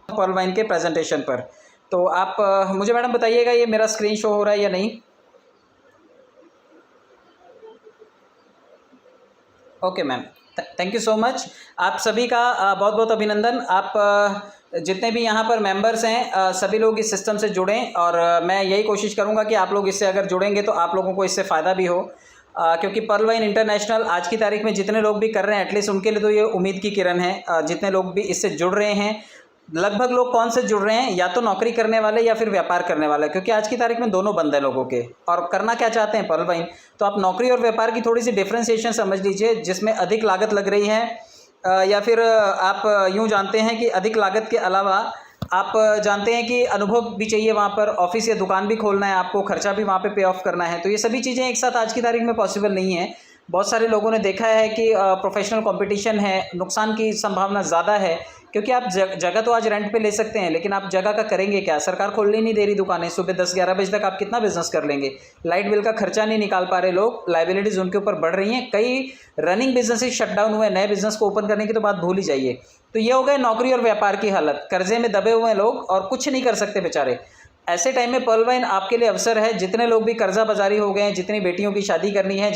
Perl wine के presentation पर। तो आप मुझे मैडम बताइएगा ये मेरा स्क्रीन शो हो रहा है या नहीं। Okay ma'am, thank you so much. आप सभी का बहुत बहुत अभिनंदन। आप जितने भी यहाँ पर मेंबर्स हैं सभी लोग इस सिस्टम से जुड़ें, और मैं यही कोशिश करूँगा कि आप लोग इससे अगर जुड़ेंगे तो आप लोगों को इससे फ़ायदा भी हो, क्योंकि पर्ल वाइन इंटरनेशनल आज की तारीख में जितने लोग भी कर रहे हैं एटलीस्ट उनके लिए तो ये उम्मीद की किरण है। जितने लोग भी इससे जुड़ रहे हैं, लगभग लोग कौन से जुड़ रहे हैं, या तो नौकरी करने वाले या फिर व्यापार करने वाले, क्योंकि आज की तारीख में दोनों बंद है लोगों के, और करना क्या चाहते हैं पर्ल वाइन। तो आप नौकरी और व्यापार की थोड़ी सी डिफ्रेंसिएशन समझ लीजिए, जिसमें अधिक लागत लग रही है, या फिर आप यूँ जानते हैं कि अधिक लागत के अलावा आप जानते हैं कि अनुभव भी चाहिए, वहाँ पर ऑफिस या दुकान भी खोलना है आपको, खर्चा भी वहाँ पे पे ऑफ करना है। तो ये सभी चीज़ें एक साथ आज की तारीख में पॉसिबल नहीं है। बहुत सारे लोगों ने देखा है कि प्रोफेशनल कंपटीशन है, नुकसान की संभावना ज़्यादा है, क्योंकि आप जगह तो आज रेंट पे ले सकते हैं, लेकिन आप जगह का करेंगे क्या। सरकार खोलने नहीं दे रही दुकानें, सुबह 10-11 बजे तक आप कितना बिजनेस कर लेंगे। लाइट बिल का खर्चा नहीं निकाल पा रहे लोग, लाइबिलिटीज़ उनके ऊपर बढ़ रही हैं, कई रनिंग बिजनेसेस शट डाउन हुए, नए बिजनेस को ओपन करने की तो बात भूल ही जाइए। तो ये हो गए नौकरी और व्यापार की हालत, कर्जे में दबे हुए हैं लोग और कुछ नहीं कर सकते बेचारे। ऐसे टाइम में पर्ल वाइन आपके लिए अवसर है। जितने लोग भी कर्जा बाजारी हो गए हैं, जितनी बेटियों की शादी करनी है,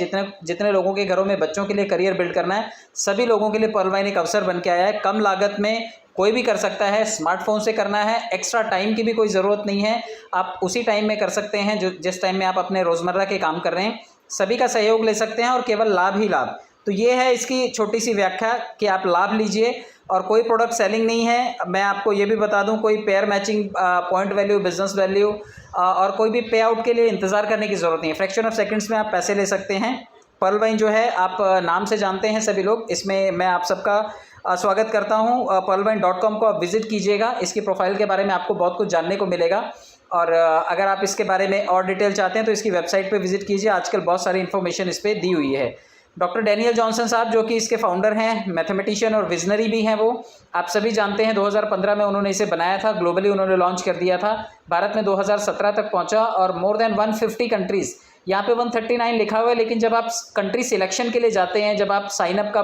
जितने लोगों के घरों में बच्चों के लिए करियर बिल्ड करना है, सभी लोगों के लिए पर्ल वाइन एक अवसर बन के आया है। कम लागत में कोई भी कर सकता है, स्मार्टफोन से करना है, एक्स्ट्रा टाइम की भी कोई ज़रूरत नहीं है, आप उसी टाइम में कर सकते हैं जिस टाइम में आप अपने रोज़मर्रा के काम कर रहे हैं। सभी का सहयोग ले सकते हैं और केवल लाभ ही लाभ। तो ये है इसकी छोटी सी व्याख्या कि आप लाभ लीजिए, और कोई प्रोडक्ट सेलिंग नहीं है। मैं आपको ये भी बता दूं, कोई pair matching, point value, business value और कोई भी पे आउट के लिए इंतज़ार करने की ज़रूरत नहीं है। फ्रैक्शन ऑफ सेकंड्स में आप पैसे ले सकते हैं। पर्ल वाइन जो है आप नाम से जानते हैं सभी लोग, इसमें मैं आप सबका स्वागत करता हूं। pearlwine.com को आप विज़िट कीजिएगा, इसकी प्रोफाइल के बारे में आपको बहुत कुछ जानने को मिलेगा। और अगर आप इसके बारे में और डिटेल चाहते हैं तो इसकी वेबसाइट पे विज़िट कीजिए, आजकल बहुत सारी इन्फॉर्मेशन इस पर दी हुई है। डॉक्टर डैनियल जॉनसन साहब जो कि इसके फाउंडर हैं, मैथमेटिशियन और विजनरी भी हैं, वो आप सभी जानते हैं 2015 में उन्होंने इसे बनाया था, ग्लोबली उन्होंने लॉन्च कर दिया था, भारत में 2017 तक पहुंचा और मोर देन 150 कंट्रीज़, यहाँ पे 139 लिखा हुआ है, लेकिन जब आप कंट्री सिलेक्शन के लिए जाते हैं, जब आप साइन अप का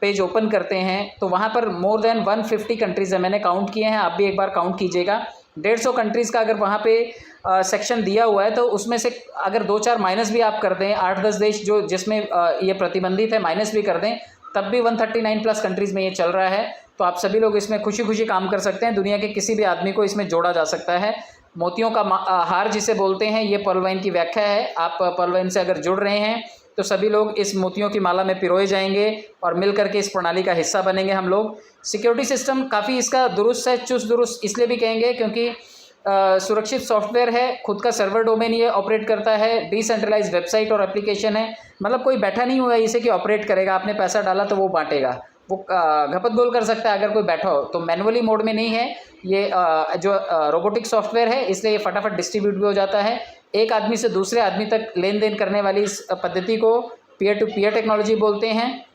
पेज ओपन करते हैं तो वहाँ पर मोर देन 150 कंट्रीज़ है, मैंने काउंट किए हैं, आप भी एक बार काउंट कीजिएगा। 150 कंट्रीज़ का अगर वहाँ पे सेक्शन दिया हुआ है, तो उसमें से अगर 2-4 माइनस भी आप कर दें, 8-10 देश जो जिसमें ये प्रतिबंधित है माइनस भी कर दें, तब भी 139 प्लस कंट्रीज़ में ये चल रहा है। तो आप सभी लोग इसमें खुशी खुशी काम कर सकते हैं, दुनिया के किसी भी आदमी को इसमें जोड़ा जा सकता है। मोतियों का हार जिसे बोलते हैं, ये पर्ल वाइन की व्याख्या है। आप पर्ल वाइन से अगर जुड़ रहे हैं तो सभी लोग इस मोतियों की माला में पिरोए जाएंगे और मिल करके इस प्रणाली का हिस्सा बनेंगे हम लोग। सिक्योरिटी सिस्टम काफ़ी इसका दुरुस्त है, चुस्त दुरुस्त इसलिए भी कहेंगे क्योंकि सुरक्षित सॉफ्टवेयर है, खुद का सर्वर डोमेन ये ऑपरेट करता है, डिसेंट्रलाइज वेबसाइट और एप्लीकेशन है, मतलब कोई बैठा नहीं हुआ है इसे कि ऑपरेट करेगा, आपने पैसा डाला तो वो बांटेगा, वो घपत गोल कर सकता है अगर कोई बैठा हो। तो मैनुअली मोड में नहीं है ये, जो रोबोटिक सॉफ्टवेयर है, इसलिए ये फटाफट डिस्ट्रीब्यूट भी हो जाता है। एक आदमी से दूसरे आदमी तक लेन देन करने वाली इस पद्धति को पीयर टू पीयर टेक्नोलॉजी बोलते हैं।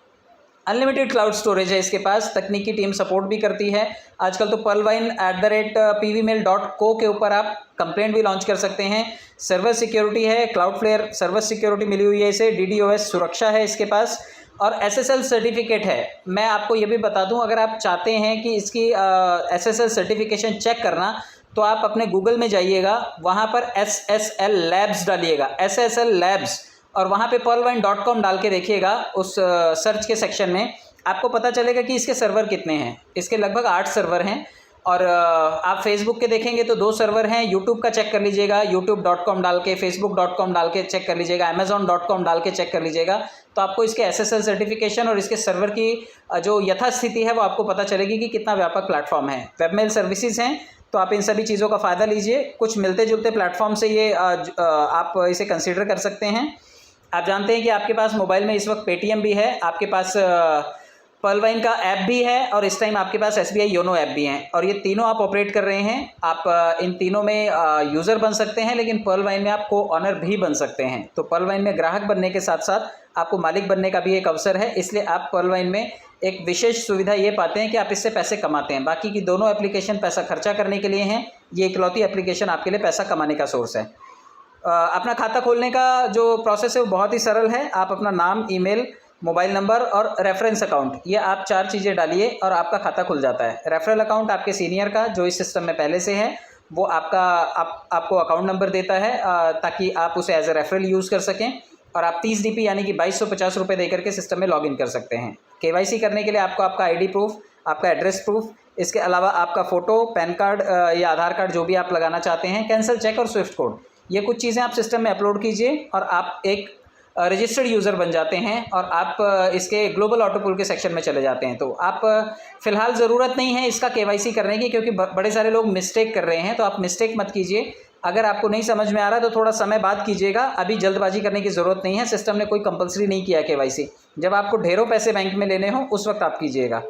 अनलिमिटेड क्लाउड स्टोरेज है इसके पास, तकनीकी टीम सपोर्ट भी करती है। आजकल तो pearlwine@pvmail.co के ऊपर आप कंप्लेंट भी लॉन्च कर सकते हैं। सर्वर सिक्योरिटी है, क्लाउडफ्लेयर सर्वर सिक्योरिटी मिली हुई है इसे, DDoS सुरक्षा है इसके पास, और SSL सर्टिफिकेट है। मैं आपको ये भी बता दूं, अगर आप चाहते हैं कि इसकी SSL सर्टिफिकेशन चेक करना, तो आप अपने गूगल में जाइएगा, वहाँ पर SSL लैब्स डालिएगा, SSL लैब्स, और वहाँ पे pearlwine.com डाल के देखिएगा, उस सर्च के सेक्शन में आपको पता चलेगा कि इसके सर्वर कितने हैं। इसके लगभग 8 सर्वर हैं। और आप फेसबुक के देखेंगे तो 2 सर्वर हैं। यूट्यूब का चेक कर लीजिएगा, youtube.com डाल के, facebook.com डाल के चेक कर लीजिएगा, amazon.com डाल के चेक कर लीजिएगा, तो आपको इसके SSL सर्टिफिकेशन और इसके सर्वर की जो यथास्थिति है वो आपको पता चलेगी कि कितना व्यापक प्लेटफॉर्म है। वेबमेल सर्विसेज हैं, तो आप इन सभी चीज़ों का फ़ायदा लीजिए। कुछ मिलते जुलते प्लेटफॉर्म से ये आप इसे कंसिडर कर सकते हैं। आप जानते हैं कि आपके पास मोबाइल में इस वक्त पेटीएम भी है, आपके पास पर्ल वाइन का ऐप भी है, और इस टाइम आपके पास SBI योनो ऐप भी हैं, और ये तीनों आप ऑपरेट कर रहे हैं। आप इन तीनों में यूज़र बन सकते हैं, लेकिन पर्ल वाइन में आप को ऑनर भी बन सकते हैं। तो पर्ल वाइन में ग्राहक बनने के साथ साथ आपको मालिक बनने का भी एक अवसर है, इसलिए आप पर्ल वाइन में एक विशेष सुविधा ये पाते हैं कि आप इससे पैसे कमाते हैं। बाकी की दोनों एप्लीकेशन पैसा खर्चा करने के लिए हैं, ये इकलौती एप्लीकेशन आपके लिए पैसा कमाने का सोर्स है। अपना खाता खोलने का जो प्रोसेस है वो बहुत ही सरल है। आप अपना नाम, ईमेल, मोबाइल नंबर और रेफरेंस अकाउंट, ये आप 4 चीज़ें डालिए और आपका खाता खुल जाता है। रेफरल अकाउंट आपके सीनियर का जो इस सिस्टम में पहले से है, वो आपको अकाउंट नंबर देता है ताकि आप उसे एज ए रेफरल यूज़ कर सकें, और आप 30 DP यानी कि 2250 रुपये दे करके सिस्टम में लॉगिन कर सकते हैं। KYC करने के लिए आपको आपका ID प्रूफ, आपका एड्रेस प्रूफ, इसके अलावा आपका फ़ोटो, पैन कार्ड या आधार कार्ड जो भी आप लगाना चाहते हैं, कैंसिल चेक और स्विफ्ट कोड, ये कुछ चीज़ें आप सिस्टम में अपलोड कीजिए और आप एक रजिस्टर्ड यूज़र बन जाते हैं और आप इसके ग्लोबल ऑटो पूल के सेक्शन में चले जाते हैं। तो आप फ़िलहाल ज़रूरत नहीं है इसका KYC करने की, क्योंकि बड़े सारे लोग मिस्टेक कर रहे हैं, तो आप मिस्टेक मत कीजिए। अगर आपको नहीं समझ में आ रहा है तो थोड़ा समय बाद कीजिएगा, अभी जल्दबाजी करने की ज़रूरत नहीं है। सिस्टम ने कोई कंपलसरी नहीं किया KYC, जब आपको ढेरों पैसे बैंक में लेने हों उस वक्त आप कीजिएगा।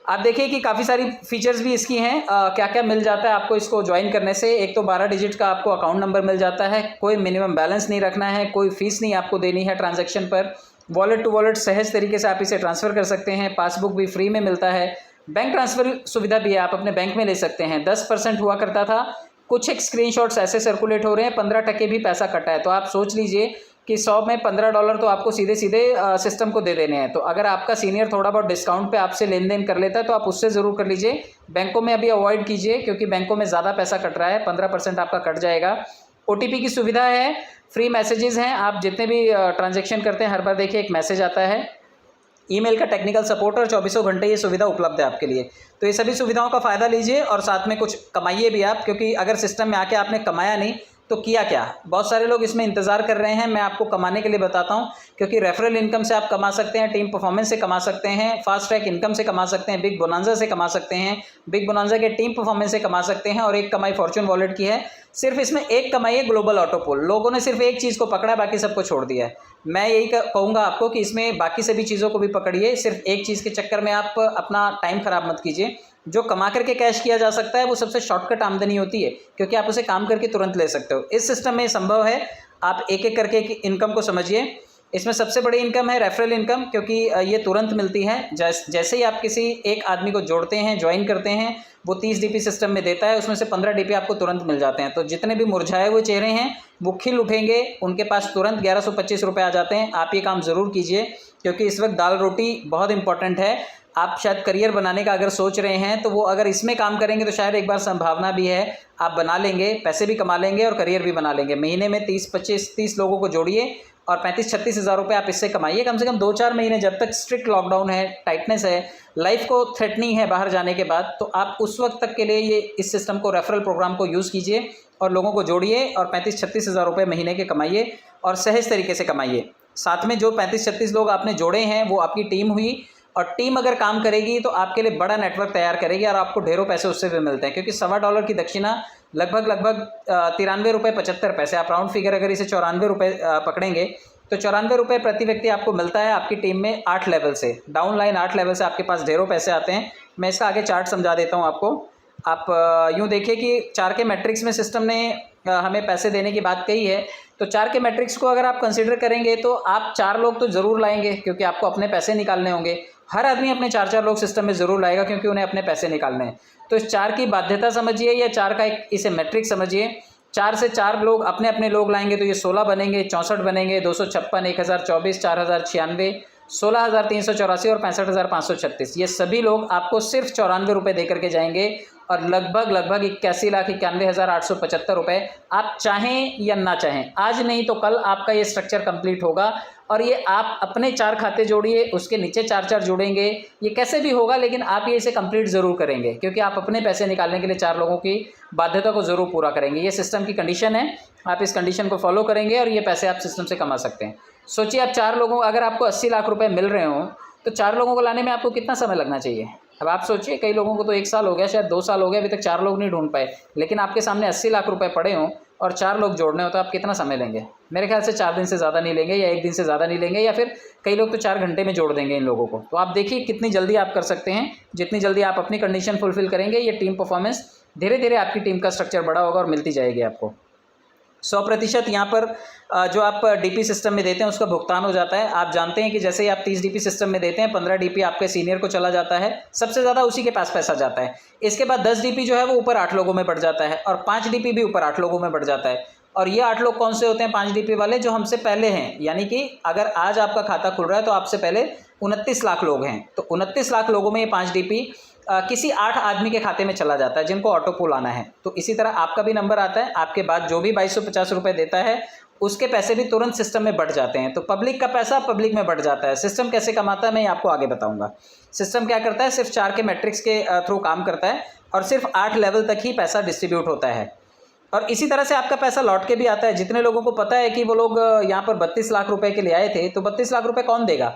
आप देखिए कि काफ़ी सारी फीचर्स भी इसकी हैं, क्या क्या मिल जाता है आपको इसको ज्वाइन करने से। एक तो 12 डिजिट का आपको अकाउंट नंबर मिल जाता है, कोई मिनिमम बैलेंस नहीं रखना है, कोई फ़ीस नहीं आपको देनी है ट्रांजैक्शन पर, वॉलेट टू वॉलेट सहज तरीके से आप इसे ट्रांसफ़र कर सकते हैं, पासबुक भी फ्री में मिलता है, बैंक ट्रांसफ़र सुविधा भी है, आप अपने बैंक में ले सकते हैं। 10% हुआ करता था, कुछ एक स्क्रीनशॉट्स ऐसे सर्कुलेट हो रहे हैं 15% भी पैसा कटा है। तो आप सोच लीजिए कि 100 में $15 तो आपको सीधे सीधे सिस्टम को दे देने हैं। तो अगर आपका सीनियर थोड़ा बहुत डिस्काउंट पे आपसे लेन देन कर लेता है तो आप उससे ज़रूर कर लीजिए। बैंकों में अभी अवॉइड कीजिए, क्योंकि बैंकों में ज़्यादा पैसा कट रहा है, 15% आपका कट जाएगा। OTP की सुविधा है, फ्री मैसेजेस हैं, आप जितने भी ट्रांजेक्शन करते हैं हर बार देखिए एक मैसेज आता है। ईमेल का टेक्निकल सपोर्ट और 24 घंटे ये सुविधा उपलब्ध है आपके लिए। तो ये सभी सुविधाओं का फ़ायदा लीजिए और साथ में कुछ कमाइए भी आप, क्योंकि अगर सिस्टम में आके आपने कमाया नहीं तो किया क्या। बहुत सारे लोग इसमें इंतज़ार कर रहे हैं, मैं आपको कमाने के लिए बताता हूं, क्योंकि रेफरल इनकम से आप कमा सकते हैं, टीम परफॉर्मेंस से कमा सकते हैं, फास्ट ट्रैक इनकम से कमा सकते हैं, बिग बोनांजा से कमा सकते हैं, बिग बोनांजा के टीम परफॉर्मेंस से कमा सकते हैं, और एक कमाई फॉर्चून वॉलेट की है। सिर्फ इसमें एक कमाई है ग्लोबल ऑटो पूल। लोगों ने सिर्फ एक चीज़ को पकड़ा है, बाकी सबको छोड़ दिया है। मैं यही कहूँगा आपको कि इसमें बाकी सभी चीज़ों को भी पकड़िए, सिर्फ एक चीज़ के चक्कर में आप अपना टाइम ख़राब मत कीजिए। जो कमा करके कैश किया जा सकता है वो सबसे शॉर्टकट आमदनी होती है, क्योंकि आप उसे काम करके तुरंत ले सकते हो। इस सिस्टम में संभव है, आप एक एक करके इनकम को समझिए। इसमें सबसे बड़ी इनकम है रेफरल इनकम, क्योंकि ये तुरंत मिलती है। जैसे ही आप किसी एक आदमी को जोड़ते हैं, ज्वाइन करते हैं, वो 30 DP सिस्टम में देता है, उसमें से 15 DP आपको तुरंत मिल जाते हैं। तो जितने भी मुरझाए हुए चेहरे हैं वो खिल उठेंगे, उनके पास तुरंत 1125 रुपये आ जाते हैं। आप ये काम ज़रूर कीजिए, क्योंकि इस वक्त दाल रोटी बहुत इंपॉर्टेंट है। आप शायद करियर बनाने का अगर सोच रहे हैं तो वो अगर इसमें काम करेंगे तो शायद एक बार संभावना भी है आप बना लेंगे, पैसे भी कमा लेंगे और करियर भी बना लेंगे। महीने में 30 लोगों को जोड़िए और 35-36 हज़ार रुपये आप इससे कमाइए कम से कम 2-4 महीने, जब तक स्ट्रिक्ट लॉकडाउन है, टाइटनेस है, लाइफ को थ्रेटनिंग है बाहर जाने के बाद। तो आप उस वक्त तक के लिए ये इस सिस्टम को, रेफरल प्रोग्राम को यूज़ कीजिए और लोगों को जोड़िए और 35-36 हज़ार रुपये महीने के कमाइए और सहज तरीके से कमाइए। साथ में जो 35-36 लोग आपने जोड़े हैं वो आपकी टीम हुई, और टीम अगर काम करेगी तो आपके लिए बड़ा नेटवर्क तैयार करेगी और आपको ढेरों पैसे उससे भी मिलते हैं, क्योंकि $1.25 की दक्षिणा लगभग 93 रुपये 75 पैसे, आप राउंड फिगर अगर इसे 94 रुपये पकड़ेंगे तो 94 रुपये प्रति व्यक्ति आपको मिलता है आपकी टीम में 8 लेवल से। डाउन लाइन 8 लेवल से आपके पास ढेरों पैसे आते हैं। मैं इसका आगे चार्ट समझा देता हूँ आपको। आप यूँ देखिए कि 4 के मैट्रिक्स में सिस्टम ने हमें पैसे देने की बात कही है, तो 4 के मैट्रिक्स को अगर आप कंसिडर करेंगे तो आप 4 लोग तो ज़रूर लाएंगे, क्योंकि आपको अपने पैसे निकालने होंगे। हर आदमी अपने 4-4 लोग सिस्टम में ज़रूर लाएगा, क्योंकि उन्हें अपने पैसे निकालने हैं। तो इस 4 की बाध्यता समझिए, या 4 का एक इसे मैट्रिक्स समझिए। 4 से 4 लोग अपने अपने लोग लाएंगे तो ये 16 बनेंगे, 64 बनेंगे, 256, 1024, 4096, 16,384 और 65,536। ये सभी लोग आपको सिर्फ 94 रुपये दे करके जाएंगे और लगभग 81,91,875 रुपये। आप चाहें या ना चाहें, आज नहीं तो कल आपका ये स्ट्रक्चर कंप्लीट होगा। और ये आप अपने 4 खाते जोड़िए, उसके नीचे 4-4 जोड़ेंगे, ये कैसे भी होगा, लेकिन आप ये इसे कंप्लीट ज़रूर करेंगे, क्योंकि आप अपने पैसे निकालने के लिए 4 लोगों की बाध्यता को ज़रूर पूरा करेंगे। ये सिस्टम की कंडीशन है, आप इस कंडीशन को फॉलो करेंगे और ये पैसे आप सिस्टम से कमा सकते हैं। सोचिए आप 4 लोगों, अगर आपको 80 लाख रुपए मिल रहे हों तो 4 लोगों को लाने में आपको कितना समय लगना चाहिए। अब आप सोचिए, कई लोगों को तो 1 साल हो गया, शायद 2 साल हो गए, अभी तक 4 लोग नहीं ढूंढ पाए, लेकिन आपके सामने 80 लाख रुपए पड़े हों और 4 लोग जोड़ने हो तो आप कितना समय लेंगे। मेरे ख्याल से 4 दिन से ज़्यादा नहीं लेंगे, या 1 दिन से ज़्यादा नहीं लेंगे, या फिर कई लोग तो 4 घंटे में जोड़ देंगे इन लोगों को। तो आप देखिए कितनी जल्दी आप कर सकते हैं। जितनी जल्दी आप अपनी कंडीशन फुलफिल करेंगे, ये टीम परफॉर्मेंस धीरे धीरे आपकी टीम का स्ट्रक्चर बड़ा होगा और मिलती जाएगी आपको। 100% यहाँ पर जो आप DP सिस्टम में देते हैं उसका भुगतान हो जाता है। आप जानते हैं कि जैसे ही आप 30 DP सिस्टम में देते हैं, 15 DP आपके सीनियर को चला जाता है, सबसे ज़्यादा उसी के पास पैसा जाता है। इसके बाद 10 DP जो है वो ऊपर 8 लोगों में बढ़ जाता है, और 5 DP भी ऊपर 8 लोगों में बढ़ जाता है। और ये 8 लोग कौन से होते हैं 5 डीपी वाले, जो हमसे पहले हैं, यानी कि अगर आज आपका खाता खुल रहा है तो आपसे पहले 29 लाख लोग हैं, तो 29 लाख लोगों में ये 5 डीपी किसी 8 आदमी के खाते में चला जाता है जिनको ऑटो पुल आना है। तो इसी तरह आपका भी नंबर आता है, आपके बाद जो भी 2250 रुपये देता है उसके पैसे भी तुरंत सिस्टम में बढ़ जाते हैं। तो पब्लिक का पैसा पब्लिक में बढ़ जाता है। सिस्टम कैसे कमाता है मैं आपको आगे बताऊंगा। सिस्टम क्या करता है, सिर्फ 4 के मैट्रिक्स के थ्रू काम करता है और सिर्फ 8 लेवल तक ही पैसा डिस्ट्रीब्यूट होता है। और इसी तरह से आपका पैसा लौट के भी आता है। जितने लोगों को पता है कि वो लोग यहाँ पर 32 लाख रुपए के लिए आए थे, तो 32 लाख रुपए कौन देगा?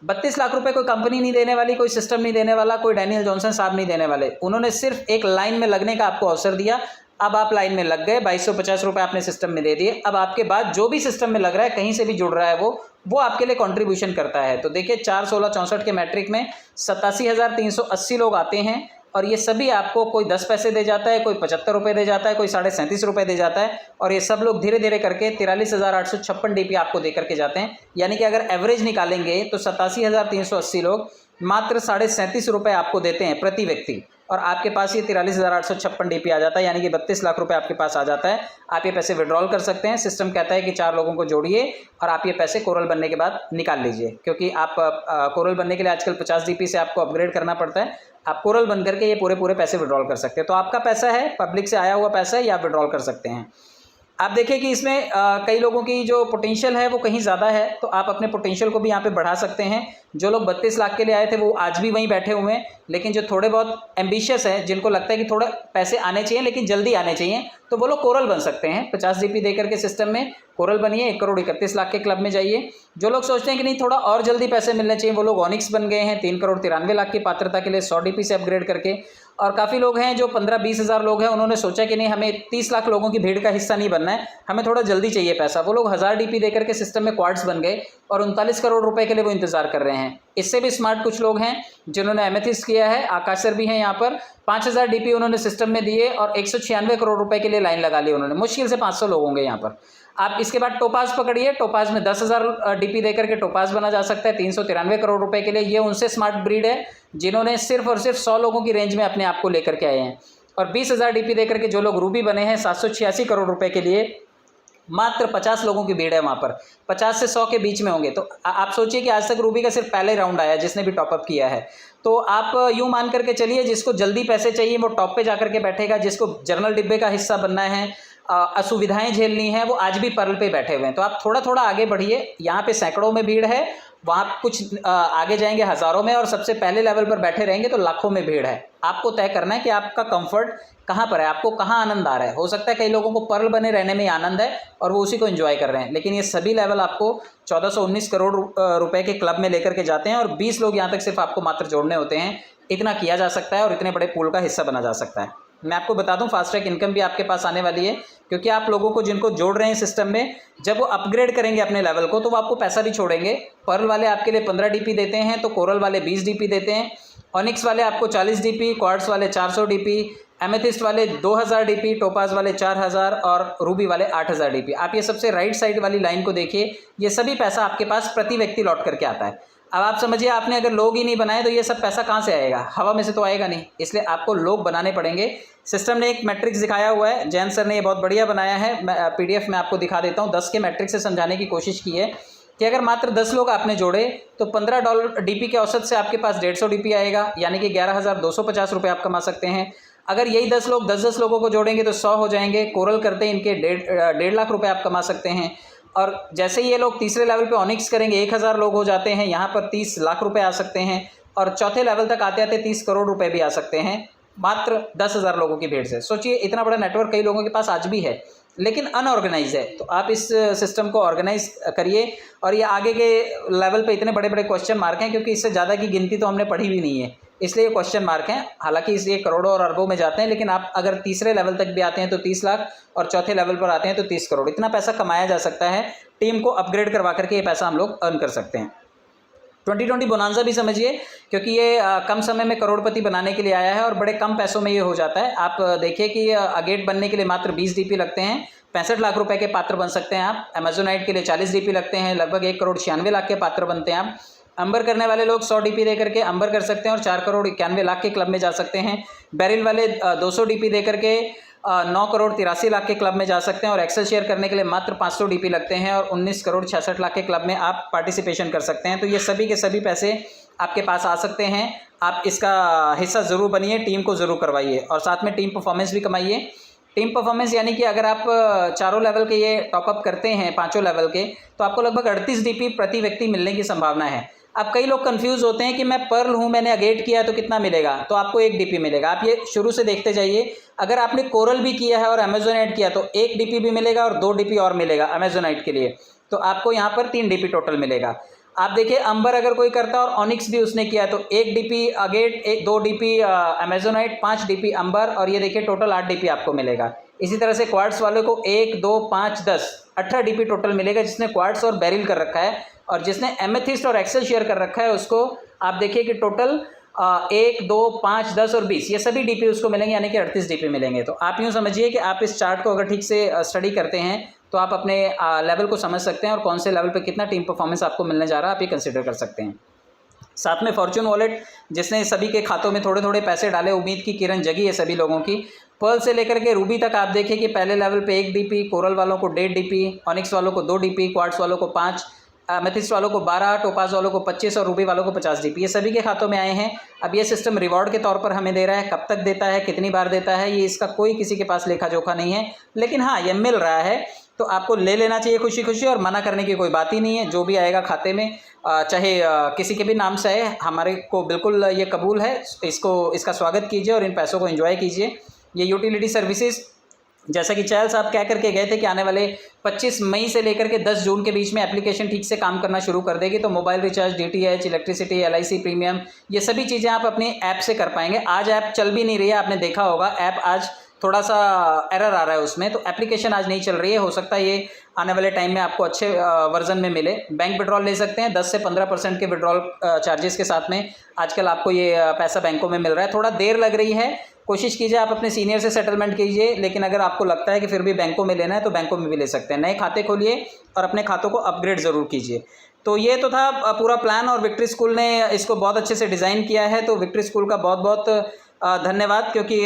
32 लाख रुपए कोई कंपनी नहीं देने वाली, कोई सिस्टम नहीं देने वाला, कोई डैनियल जॉनसन साहब नहीं देने वाले। उन्होंने सिर्फ एक लाइन में लगने का आपको अवसर दिया। अब आप लाइन में लग गए, 2250 रुपये आपने सिस्टम में दे दिए। अब आपके बाद जो भी सिस्टम में लग रहा है, कहीं से भी जुड़ रहा है, वो आपके लिए कंट्रीब्यूशन करता है। तो देखिए 4 16 64 के मैट्रिक में 87,380 लोग आते हैं और ये सभी आपको कोई 10 पैसे दे जाता है, कोई 75 रुपये दे जाता है, कोई 37.5 रुपये दे जाता है और ये सब लोग धीरे धीरे करके 43,856 डीपी आपको दे करके जाते हैं। यानी कि अगर एवरेज निकालेंगे तो 87,380 लोग मात्र 37.5 रुपये आपको देते हैं प्रति व्यक्ति और आपके पास ये 43,856 डीपी आ जाता है, यानी कि 32 लाख रुपए आपके पास आ जाता है। आप ये पैसे विड्रॉल कर सकते हैं। सिस्टम कहता है कि 4 लोगों को जोड़िए और आप ये पैसे कोरल बनने के बाद निकाल लीजिए, क्योंकि आप कोरल बनने के लिए आजकल 50 डीपी से आपको अपग्रेड करना पड़ता है। आप कोरल बन करके ये पूरे पैसे विड्रॉल कर सकते हैं। तो आपका पैसा है, पब्लिक से आया हुआ पैसा है, ये आप विड्रॉल कर सकते हैं। आप देखिए कि इसमें कई लोगों की जो पोटेंशियल है वो कहीं ज़्यादा है, तो आप अपने पोटेंशियल को भी यहाँ पे बढ़ा सकते हैं। जो लोग 32 लाख के लिए आए थे वो आज भी वहीं बैठे हुए हैं, लेकिन जो थोड़े बहुत एम्बिशियस हैं, जिनको लगता है कि थोड़े पैसे आने चाहिए लेकिन जल्दी आने चाहिए, तो वो लोग कोरल बन सकते हैं। 50 डीपी दे करके सिस्टम में कोरल बनिए, 1 करोड़ 31 लाख के क्लब में जाइए। जो लोग सोचते हैं कि नहीं थोड़ा और जल्दी पैसे मिलने चाहिए, वो लोग ऑनिक्स बन गए हैं 3 करोड़ 93 लाख की पात्रता के लिए 100 डीपी से अपग्रेड करके। और काफ़ी लोग हैं जो 15-20 हज़ार लोग हैं, उन्होंने सोचा कि नहीं हमें 30 लाख लोगों की भीड़ का हिस्सा नहीं बनना है, हमें थोड़ा जल्दी चाहिए पैसा। वो लोग 1000 डीपी दे करके सिस्टम में क्वार्ट्स बन गए और 39 करोड़ रुपए के लिए वो इंतजार कर रहे हैं। इससे भी स्मार्ट कुछ लोग हैं जिन्होंने एमेथिस्ट किया है, आकाश सर भी हैं यहाँ पर। 5000 डीपी उन्होंने सिस्टम में दिए और 196 करोड़ रुपए के लिए लाइन लगा ली उन्होंने। मुश्किल से 500 लोग होंगे यहाँ पर। आप इसके बाद टोपाज पकड़िए, टोपाज में 10,000 डीपी देकर के टोपाज बना जा सकता है 393 करोड़ रुपए के लिए। ये उनसे स्मार्ट ब्रीड है जिन्होंने सिर्फ और सिर्फ 100 लोगों की रेंज में अपने आप को लेकर के आए हैं। और 20,000 डीपी देकर के जो लोग रूबी बने हैं 786 करोड़ रुपए के लिए, मात्र 50 लोगों की भीड़ है वहाँ पर, 50 से 100 के बीच में होंगे। तो आप सोचिए कि आज तक रूबी का सिर्फ पहले राउंड आया जिसने भी टॉपअप किया है। तो आप यूँ मान करके चलिए, जिसको जल्दी पैसे चाहिए वो टॉप पे जाकर के बैठेगा, जिसको जर्नल डिब्बे का हिस्सा बनना है, असुविधाएं झेलनी है, वो आज भी पर्ल पे बैठे हुए हैं। तो आप थोड़ा थोड़ा आगे बढ़िए। यहाँ पे सैकड़ों में भीड़ है, वहाँ कुछ आगे जाएंगे हज़ारों में और सबसे पहले लेवल पर बैठे रहेंगे तो लाखों में भीड़ है। आपको तय करना है कि आपका कंफर्ट कहाँ पर है, आपको कहाँ आनंद आ रहा है। हो सकता है कई लोगों को पर्ल बने रहने में आनंद है और वो उसी को एंजॉय कर रहे हैं, लेकिन ये सभी लेवल आपको 1419 करोड़ रुपए के क्लब में लेकर के जाते हैं और 20 लोग यहाँ तक सिर्फ आपको मात्र जोड़ने होते हैं। इतना किया जा सकता है और इतने बड़े पूल का हिस्सा बना जा सकता है। मैं आपको बता दूं फास्ट ट्रैक इनकम भी आपके पास आने वाली है, क्योंकि आप लोगों को जिनको जोड़ रहे हैं सिस्टम में, जब वो अपग्रेड करेंगे अपने लेवल को तो वो आपको पैसा भी छोड़ेंगे। पर्ल वाले आपके लिए 15 डीपी देते हैं, तो कोरल वाले 20 डीपी देते हैं, ऑनिक्स वाले आपको 40 डीपी, क्वार्ट्स वाले 400 डीपी, एमेथिस्ट वाले 2000 डीपी, टोपाज वाले 4000 और रूबी वाले 8000 डीपी। आप ये सबसे राइट साइड वाली लाइन को देखिए, ये सभी पैसा आपके पास प्रति व्यक्ति लौट करके आता है। अब आप समझिए, आपने अगर लोग ही नहीं बनाए तो ये सब पैसा कहाँ से आएगा? हवा में से तो आएगा नहीं, इसलिए आपको लोग बनाने पड़ेंगे। सिस्टम ने एक मैट्रिक्स दिखाया हुआ है, जैन सर ने ये बहुत बढ़िया बनाया है, मैं PDF में आपको दिखा देता हूँ। 10 के मैट्रिक्स से समझाने की कोशिश की है कि अगर मात्र 10 लोग आपने जोड़े तो $15 डीपी के औसत से आपके पास 150 डीपी आएगा, यानी कि 11,250 रुपये आप कमा सकते हैं। अगर यही 10 लोग 10-10 लोगों को जोड़ेंगे तो 100 हो जाएंगे। कोरल करते इनके 1.5 लाख रुपये आप कमा सकते हैं। और जैसे ही ये लोग तीसरे लेवल पे ऑनिक्स करेंगे 1000 लोग हो जाते हैं, यहाँ पर 30 लाख रुपए आ सकते हैं। और चौथे लेवल तक आते आते 30 करोड़ रुपए भी आ सकते हैं, मात्र 10,000 लोगों की भीड़ से। सोचिए, इतना बड़ा नेटवर्क कई लोगों के पास आज भी है, लेकिन अनऑर्गेनाइज है। तो आप इस सिस्टम को ऑर्गेनाइज करिए। और ये आगे के लेवल पे इतने बड़े बड़े क्वेश्चन मार्क हैं, क्योंकि इससे ज़्यादा की गिनती तो हमने पढ़ी भी नहीं है, इसलिए ये क्वेश्चन मार्क हैं। हालांकि इसलिए करोड़ों और अरबों में जाते हैं, लेकिन आप अगर तीसरे लेवल तक भी आते हैं तो 30 लाख और चौथे लेवल पर आते हैं तो 30 करोड़। इतना पैसा कमाया जा सकता है। टीम को अपग्रेड करवा करके ये पैसा हम लोग अर्न कर सकते हैं। 2020 बोनांजा भी समझिए, क्योंकि ये कम समय में करोड़पति बनाने के लिए आया है और बड़े कम पैसों में ये हो जाता है। आप देखिए कि अगेट बनने के लिए मात्र 20 डीपी लगते हैं, 65 लाख रुपए के पात्र बन सकते हैं आप। अमेजोनाइट के लिए 40 डीपी लगते हैं, लगभग 1 करोड़ 96 लाख के पात्र बनते हैं आप। अंबर करने वाले लोग 100 डीपी दे करके अंबर कर सकते हैं और 4 करोड़ 91 लाख के क्लब में जा सकते हैं। बैरिल वाले 200 डीपी दे करके 9 करोड़ 83 लाख के क्लब में जा सकते हैं और एक्सेल शेयर करने के लिए मात्र 500 डीपी लगते हैं और 19 करोड़ 66 लाख के क्लब में आप पार्टिसिपेशन कर सकते हैं। तो ये सभी के सभी पैसे आपके पास आ सकते हैं। आप इसका हिस्सा ज़रूर बनिए, टीम को ज़रूर करवाइए और साथ में टीम परफॉर्मेंस भी कमाइए। टीम परफॉर्मेंस यानी कि अगर आप चारों लेवल के ये टॉपअप करते हैं, पाँचों लेवल के, तो आपको लगभग 38 डीपी प्रति व्यक्ति मिलने की संभावना है। अब कई लोग कंफ्यूज होते हैं कि मैं पर्ल हूँ, मैंने अगेट किया तो कितना मिलेगा, तो आपको 1 डीपी मिलेगा। आप ये शुरू से देखते जाइए। अगर आपने कोरल भी किया है और अमेजोनाइट किया तो 1 डीपी भी मिलेगा और 2 डीपी और मिलेगा अमेजोनाइट के लिए, तो आपको यहाँ पर 3 डीपी टोटल मिलेगा। आप देखिए अंबर अगर कोई करता है और ऑनिक्स भी उसने किया तो 1 DP agate, 2 DP amazonite, 5 DP अंबर और ये देखिए टोटल 8 डीपी आपको मिलेगा। इसी तरह से क्वार्ट्स वाले को 1, 2, 5, 10, 18 डीपी टोटल मिलेगा जिसने क्वार्ट्स और बेरिल कर रखा है, और जिसने एमेथिस्ट और एक्सेल शेयर कर रखा है उसको आप देखिए कि टोटल 1, 2, 5, 10 और 20 ये सभी डीपी उसको मिलेंगे, यानी कि 38 डीपी मिलेंगे। तो आप यूँ समझिए कि आप इस चार्ट को अगर ठीक से स्टडी करते हैं तो आप अपने लेवल को समझ सकते हैं और कौन से लेवल पे कितना टीम परफॉर्मेंस आपको मिलने जा रहा है आप ये कंसिडर कर सकते हैं। साथ में फॉर्च्यून वॉलेट जिसने सभी के खातों में थोड़े थोड़े पैसे डाले, उम्मीद की किरण जगी है सभी लोगों की। पर्ल से लेकर के रूबी तक आप देखिए कि पहले लेवल पे 1 डीपी, कोरल वालों को 1.5 डीपी, ऑनिक्स वालों को 2 डीपी, क्वार्ट्स वालों को 5, एमेथिस्ट वालों को 12, टोपाज वालों को 25 और रूबी वालों को 50 डीपी, ये सभी के खातों में आए हैं। अब ये सिस्टम रिवॉर्ड के तौर पर हमें दे रहा है, कब तक देता है, कितनी बार देता है, ये इसका कोई किसी के पास लेखा जोखा नहीं है, लेकिन हाँ ये मिल रहा है तो आपको ले लेना चाहिए खुशी खुशी, और मना करने की कोई बात ही नहीं है। जो भी आएगा खाते में चाहे किसी के भी नाम से आए, हमारे को बिल्कुल ये कबूल है, इसका स्वागत कीजिए और इन पैसों को एंजॉय कीजिए। ये यूटिलिटी सर्विसेज जैसा कि चहल साहब कह करके गए थे कि आने वाले 25 मई से लेकर के 10 जून के बीच में एप्लीकेशन ठीक से काम करना शुरू कर देगी, तो mobile recharge, DTH, electricity, LIC premium, ये सभी चीज़ें आप अपने ऐप से कर पाएंगे। आज ऐप चल भी नहीं रही है, आपने देखा होगा ऐप आज थोड़ा सा एरर आ रहा है उसमें, तो एप्लीकेशन आज नहीं चल रही है। हो सकता है ये आने वाले टाइम में आपको अच्छे वर्जन में मिले। बैंक विड्रॉल ले सकते हैं 10 से 15% के विड्रॉल चार्जेस के साथ में आजकल आपको ये पैसा बैंकों में मिल रहा है। थोड़ा देर लग रही है, कोशिश कीजिए आप अपने सीनियर से सेटलमेंट कीजिए, लेकिन अगर आपको लगता है कि फिर भी बैंकों में लेना है तो बैंकों में भी ले सकते हैं। नए खाते खोलिए और अपने खातों को अपग्रेड ज़रूर कीजिए। तो ये तो था पूरा प्लान, और विक्ट्री स्कूल ने इसको बहुत अच्छे से डिज़ाइन किया है, तो विक्ट्री स्कूल का बहुत बहुत धन्यवाद, क्योंकि